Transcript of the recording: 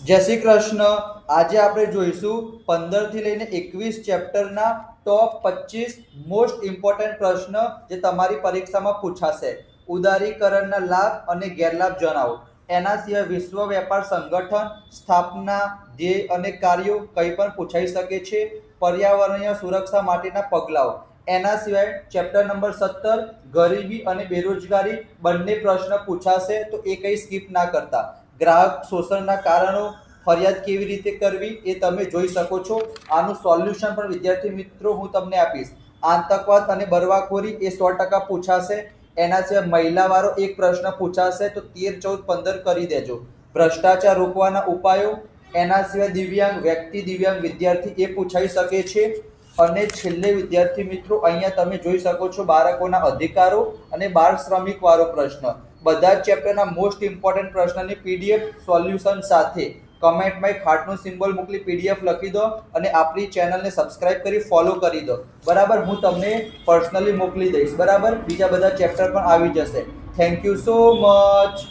જય શ્રી કૃષ્ણ। આજે આપણે જોઈશું 15 થી લઈને 21 ચેપ્ટરના ટોપ 25 મોસ્ટ ઇમ્પોર્ટન્ટ પ્રશ્ન જે તમારી પરીક્ષામાં પૂછાશે। ઉદારીકરણના લાભ અને ગેરલાભ જણાવો। એના સિવાય વિશ્વ વેપાર સંગઠન સ્થાપના ધ્યેય અને કાર્યો કંઈ પણ પૂછાઈ શકે છે। પર્યાવરણીય સુરક્ષા માટેના પગલાઓ। એના સિવાય ચેપ્ટર નંબર 17 ગરીબી અને બેરોજગારી બંને પ્રશ્ન પૂછાશે, તો એ કંઈ સ્કીપ ના કરતા। ગ્રાહક શોષણના કારણો, ફરિયાદ કેવી રીતે કરવી એ તમે જોઈ શકો છો। આનું સોલ્યુશન પણ વિદ્યાર્થી મિત્રો હું તમને આપીશ। આતંકવાદ અને બળવાખોરી એ 100% પૂછાશે। એના સિવાય મહિલાવાળો એક પ્રશ્ન પૂછાશે, તો 13, 14, 15 કરી દેજો। ભ્રષ્ટાચાર રોકવાના ઉપાયો, એના સિવાય દિવ્યાંગ વ્યક્તિ, દિવ્યાંગ વિદ્યાર્થી એ પૂછાઈ શકે છે। અને છેલ્લે વિદ્યાર્થી મિત્રો અહીંયા તમે જોઈ શકો છો બાળકોના અધિકારો અને બાળ શ્રમિક વાળો પ્રશ્ન। બધા જ ચેપ્ટરના મોસ્ટ ઇમ્પોર્ટન્ટ પ્રશ્નની પીડીએફ સોલ્યુશન સાથે કમેન્ટમાં એક હાર્ટનું સિમ્બોલ મોકલી પીડીએફ લખી દો અને આપણી ચેનલને સબસ્ક્રાઇબ કરી ફોલો કરી દો, બરાબર। હું તમને પર્સનલી મોકલી દઈશ, બરાબર। બીજા બધા ચેપ્ટર પણ આવી જશે। Thank you so much.